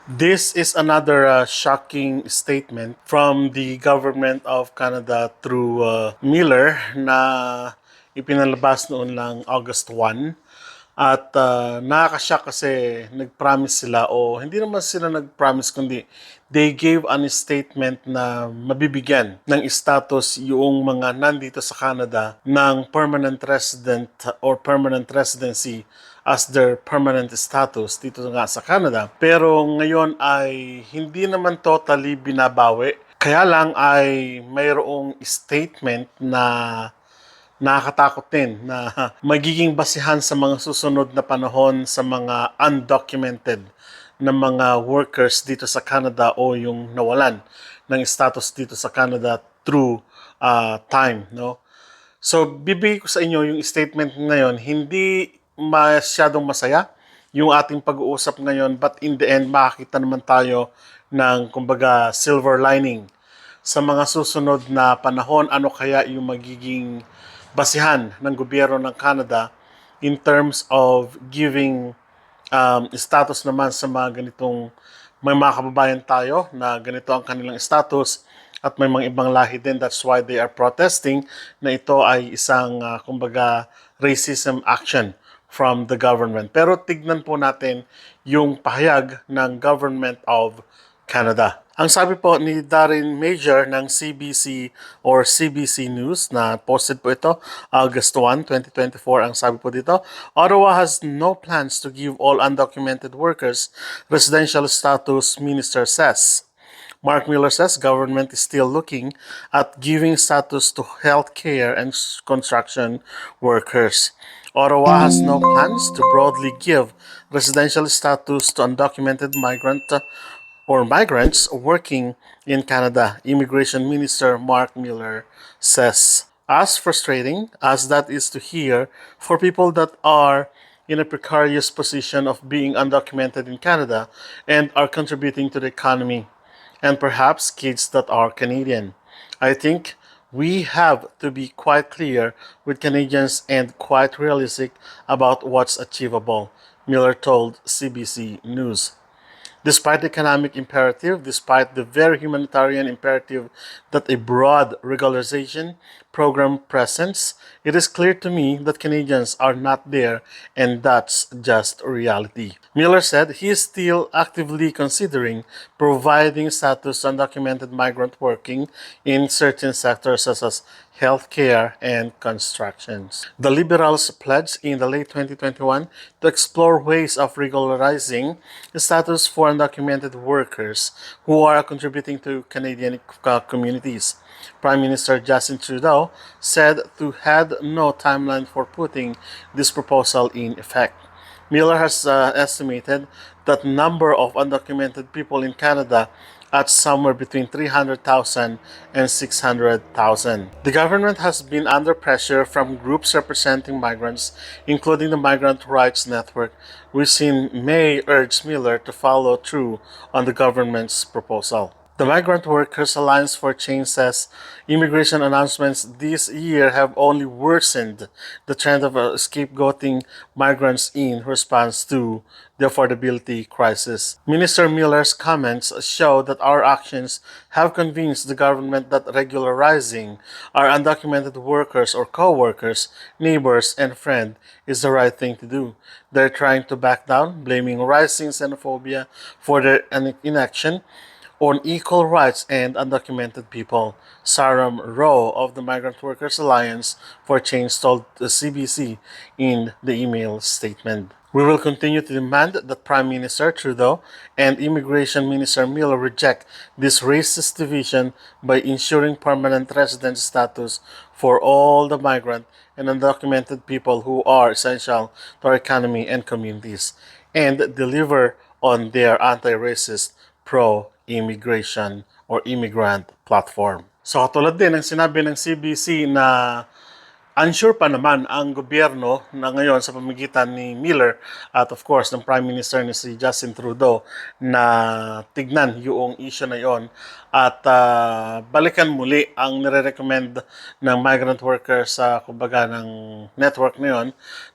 This is another shocking statement from the government of Canada through Miller na ipinalabas noon lang August 1. At nakaka-shock kasi nag-promise sila o hindi naman sila nag-promise kundi they gave an statement na mabibigyan ng status yung mga nandito sa Canada ng permanent resident or permanent residency as their permanent status dito nga sa Canada. Pero ngayon ay hindi naman totally binabawi. Kaya lang ay mayroong statement na nakakatakot din na magiging basihan sa mga susunod na panahon sa mga undocumented na mga workers dito sa Canada o yung nawalan ng status dito sa Canada through time, no? So, bibigay ko sa inyo yung statement ngayon. Hindi masyadong masaya yung ating pag-uusap ngayon, but in the end, makakita naman tayo ng, kumbaga, silver lining sa mga susunod na panahon. Ano kaya yung magiging basihan ng gobyerno ng Canada in terms of giving status naman sa mga ganitong may mga kababayan tayo na ganito ang kanilang status at may mga ibang lahi din. That's why they are protesting na ito ay isang kumbaga racism action from the government. Pero tignan po natin yung pahayag ng Government of Canada. Ang sabi po ni Darren Major ng CBC or CBC News na posted po ito August 1, 2024, ang sabi po dito, Ottawa has no plans to give all undocumented workers residential status, Minister says. Mark Miller says government is still looking at giving status to healthcare and construction workers. Ottawa has no plans to broadly give residential status to undocumented migrants working in Canada, Immigration Minister Mark Miller says. As frustrating as that is to hear for people that are in a precarious position of being undocumented in Canada and are contributing to the economy, and perhaps kids that are Canadian, I think we have to be quite clear with Canadians and quite realistic about what's achievable, Miller told CBC News. Despite the economic imperative, despite the very humanitarian imperative that a broad regularization program presents, it is clear to me that Canadians are not there, and that's just reality. Miller said he is still actively considering providing status to undocumented migrant working in certain sectors such as healthcare and constructions. The Liberals pledged in the late 2021 to explore ways of regularizing status for undocumented workers who are contributing to Canadian communities. Prime Minister Justin Trudeau said to had no timeline for putting this proposal in effect. Miller has estimated that number of undocumented people in Canada at somewhere between 300,000 and 600,000. The government has been under pressure from groups representing migrants, including the Migrant Rights Network, which in May urged Miller to follow through on the government's proposal. The Migrant Workers Alliance for Change says immigration announcements this year have only worsened the trend of scapegoating migrants in response to the affordability crisis. Minister Miller's comments show that our actions have convinced the government that regularizing our undocumented workers or co-workers, neighbors, and friends is the right thing to do. They're trying to back down, blaming rising xenophobia for their inaction on equal rights and undocumented people. Saram Rowe of the Migrant Workers Alliance for Change told the CBC in the email statement. We will continue to demand that Prime Minister Trudeau and Immigration Minister Miller reject this racist division by ensuring permanent resident status for all the migrant and undocumented people who are essential to our economy and communities, and deliver on their anti-racist pro-immigration or immigrant platform. So katulad din ng sinabi ng CBC na Unsure pa naman ang gobyerno na ngayon sa pamamagitan ni Miller at of course ng Prime Minister ni si Justin Trudeau na tignan yung issue na yon at balikan muli ang nire-recommend ng migrant workers sa kumbaga ng network na yon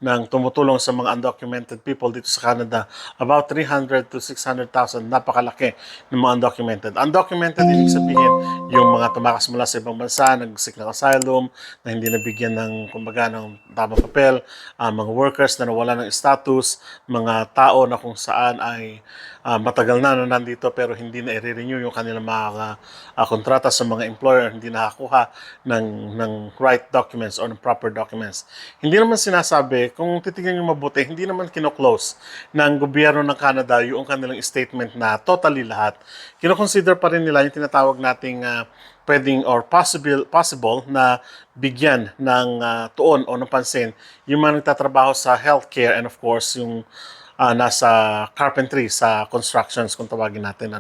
ng tumutulong sa mga undocumented people dito sa Canada, about 300 to 600,000, napakalaki ng mga undocumented. Undocumented, ibig sabihin yung mga tumakas mula sa ibang bansa, nag-seek ng asylum, na hindi nabigyan ng kumbaga ng tamang papel, mga workers na nawala ng status, mga tao na kung saan ay matagal na nandito pero hindi na i-renew yung kanilang mga kontrata sa mga employer, hindi nakakuha ng right documents or ng proper documents. Hindi naman sinasabi, kung titignan nyo mabuti, hindi naman kino-close ng gobyerno ng Canada yung kanilang statement na totally lahat. Kino-consider pa rin nila yung tinatawag nating pwedeng or possible na bigyan ng tuon o ng pansin yung mga nagtatrabaho sa healthcare and of course yung nasa carpentry, sa constructions kung tawagin natin.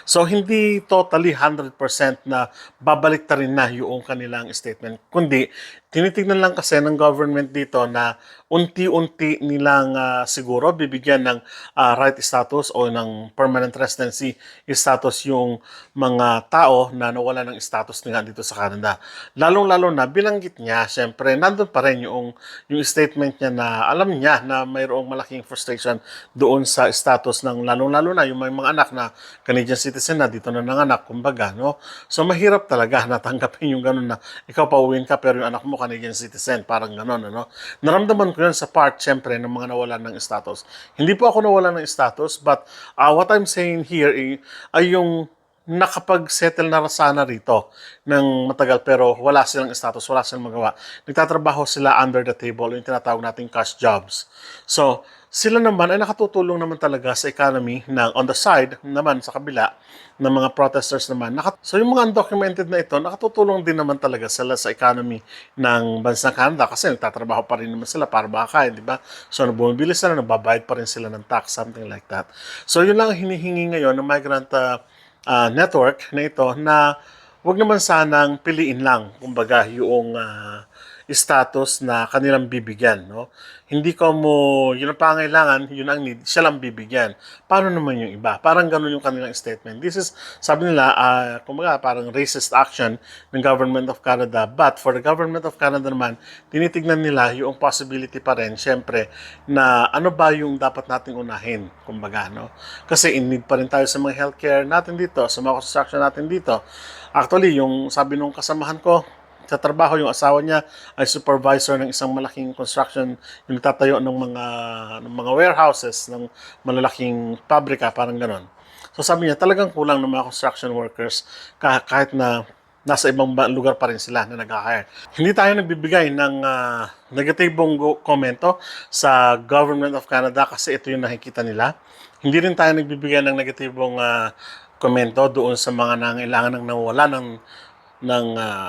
So hindi totally 100% na babalik rin na yung kanilang statement, kundi tinitignan lang kasi ng government dito na unti-unti nilang siguro bibigyan ng right status o ng permanent residency status yung mga tao na nawala ng status nila dito sa Canada. Lalong-lalo na binanggit niya, syempre, nandun pa rin yung statement niya na alam niya na mayroong malaking frustration doon sa status ng lalong-lalo na yung mga anak na Canadian citizen na dito na nanganak, kumbaga, no? So mahirap talaga natanggapin yung ganun na ikaw pauwiin ka pero yung anak mo Canadian citizen, parang ganun, ano? Naramdaman ko yun sa part, syempre, ng mga nawalan ng status. Hindi po ako nawalan ng status, but what I'm saying here ay yung nakapag-settle na sana rito ng matagal pero wala silang status, wala silang magawa. Nagtatrabaho sila under the table, yung tinatawag nating cash jobs. So, sila naman ay nakatutulong naman talaga sa economy na on the side naman sa kabila ng mga protesters naman. So yung mga undocumented na ito, nakatutulong din naman talaga sila sa economy ng bansang Canada kasi nagtatrabaho pa rin naman sila para makakain, di ba? So bumibili sila, nababayad pa rin sila ng tax, something like that. So yun lang ang hinihingi ngayon ng migrant network na ito na wag naman sanang piliin lang, kumbaga, yung status na kanilang bibigyan, no? Hindi ko mo, yun ang pangailangan, yun ang need, siya lang bibigyan. Paano naman yung iba? Parang ganun yung kanilang statement. This is, sabi nila, kumbaga, parang racist action ng Government of Canada. But for the Government of Canada naman, tinitignan nila yung possibility pa rin, syempre, na ano ba yung dapat nating unahin, kumbaga, no? Kasi in need pa rin tayo sa mga healthcare natin dito, sa mga construction natin dito. Actually, yung sabi nung kasamahan ko, sa trabaho, yung asawa niya ay supervisor ng isang malaking construction, yung tatayo ng mga warehouses, ng malalaking pabrika, parang ganon. So sabi niya, talagang kulang ng mga construction workers kahit na nasa ibang lugar pa rin sila na nag-hire. Hindi tayo nagbibigay ng negatibong komento sa Government of Canada kasi ito yung nakikita nila. Hindi rin tayo nagbibigay ng negatibong komento doon sa mga nangailangan ng nawala ng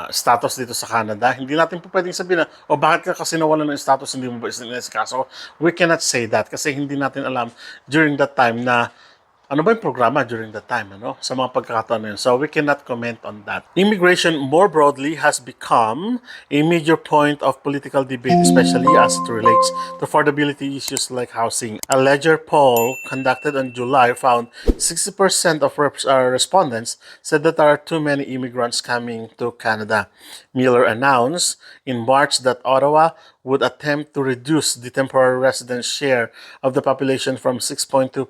status dito sa Canada. Hindi natin po pwedeng sabihin na, bakit ka kasi nawalan ng status, hindi mo ba kaso? We cannot say that kasi hindi natin alam during that time na ano ba yung programa during that time, sa mga pagkakataon na yun. So we cannot comment on that. Immigration more broadly has become a major point of political debate, especially as it relates to affordability issues like housing. A Ledger poll conducted in July found 60% of respondents said that there are too many immigrants coming to Canada. Miller announced in March that Ottawa would attempt to reduce the temporary residence share of the population from 6.2% to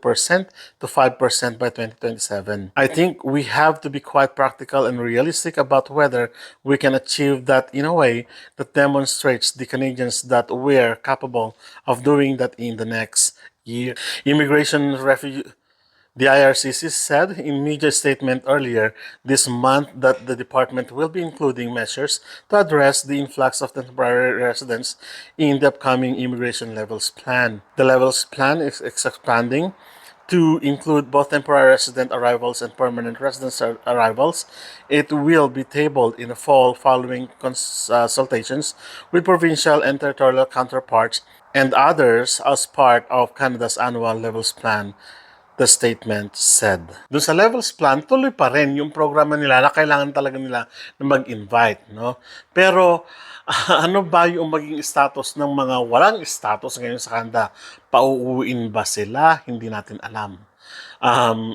5% by 2027. I think we have to be quite practical and realistic about whether we can achieve that in a way that demonstrates the Canadians that we're capable of doing that in the next year. The IRCC said in media statement earlier this month that the department will be including measures to address the influx of temporary residents in the upcoming immigration levels plan. The levels plan is expanding to include both temporary resident arrivals and permanent resident arrivals. It will be tabled in the fall following consultations with provincial and territorial counterparts and others as part of Canada's annual levels plan. the statement said. Doon sa levels plan, tuloy pa rin yung programa nila na kailangan talaga nila na mag-invite, no? Pero ano ba yung maging status ng mga walang status ngayon sa Canada? Pauuwiin ba sila? Hindi natin alam.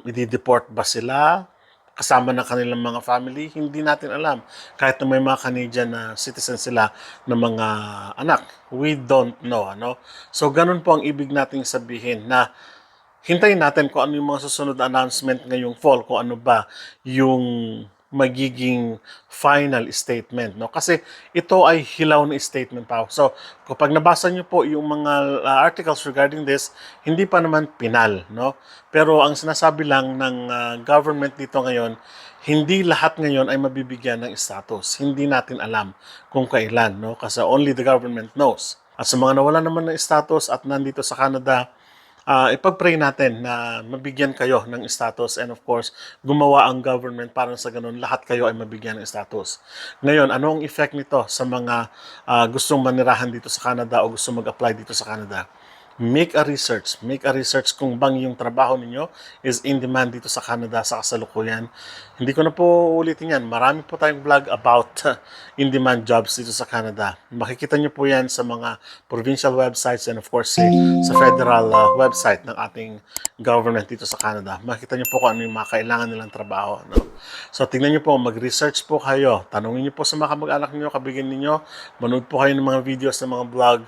I-deport ba sila? Kasama ng kanilang mga family, hindi natin alam. Kahit na may mga Canadian na citizen sila ng mga anak, we don't know. Ano? So, ganun po ang ibig nating sabihin na hintayin natin kung ano yung mga susunod na announcement ngayong fall, kung ano ba yung magiging final statement, no? Kasi ito ay hilaw na statement pa. So, kapag nabasa niyo po yung mga articles regarding this, hindi pa naman pinal, no? Pero ang sinasabi lang ng government dito ngayon, hindi lahat ngayon ay mabibigyan ng status. Hindi natin alam kung kailan, no? Kasi only the government knows. At sa mga nawala naman ng status at nandito sa Canada, ipag-pray natin na mabigyan kayo ng status, and of course, gumawa ang government para sa ganun lahat kayo ay mabigyan ng status. Ngayon, ano ang effect nito sa mga gustong manirahan dito sa Canada o gustong mag-apply dito sa Canada? Make a research kung bang yung trabaho ninyo is in demand dito sa Canada sa kasalukuyan. Hindi ko na po ulitin yan. Marami po tayong vlog about in-demand jobs dito sa Canada. Makikita nyo po yan sa mga provincial websites and of course sa federal website ng ating government dito sa Canada. Makikita nyo po kung ano yung mga kailangan nilang trabaho. No? So tingnan nyo po, mag-research po kayo. Tanungin nyo po sa mga kamag-anak nyo, kabigin ninyo. Manood po kayo ng mga videos, ng mga vlog.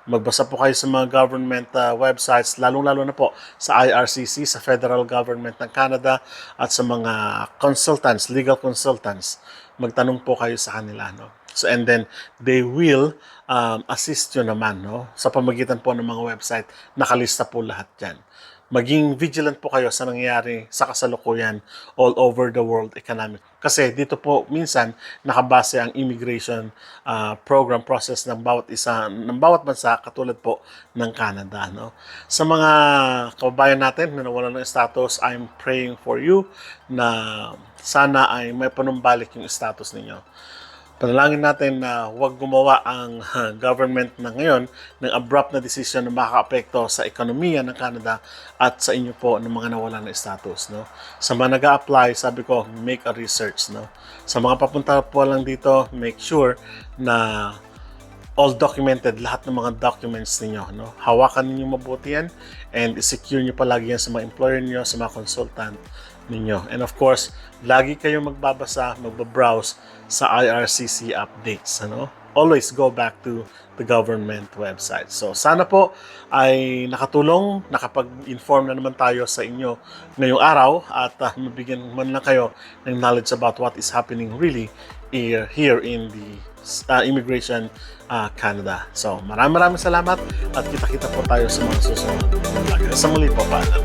Magbasa po kayo sa mga government websites, lalong-lalo na po sa IRCC, sa federal government ng Canada, at sa mga consultants, legal consultants. Magtanong po kayo sa kanila, no? So, and then they will assist you naman, no? Sa pamagitan po ng mga website, nakalista po lahat yan. Maging vigilant po kayo sa nangyayari sa kasalukuyan all over the world economic. Kasi dito po minsan nakabase ang immigration program process ng bawat bansa katulad po ng Canada, no? Sa mga kababayan natin na nawalan ng status, I'm praying for you na sana ay may panumbalik yung status ninyo. Panalangin natin na huwag gumawa ang government na ngayon ng abrupt na desisyon na makaka-apekto sa ekonomiya ng Canada at sa inyo po ng mga nawalan ng status, no? Sa mga nag-a-apply, sabi ko, make a research, no? Sa mga papunta po lang dito, make sure na all documented, lahat ng mga documents ninyo, no? Hawakan ninyo mabuti yan and secure nyo palagi yan sa mga employer niyo, sa mga consultant ninyo. And of course, lagi kayong magbabrowse sa IRCC updates, ano? Always go back to the government website. So, sana po ay nakatulong, nakapag-inform na naman tayo sa inyo ngayong araw at mabigyan man lang kayo ng knowledge about what is happening really here in the Immigration Canada. So, maraming salamat at kita-kita po tayo sa mga susunod. Sa muli po, paalam.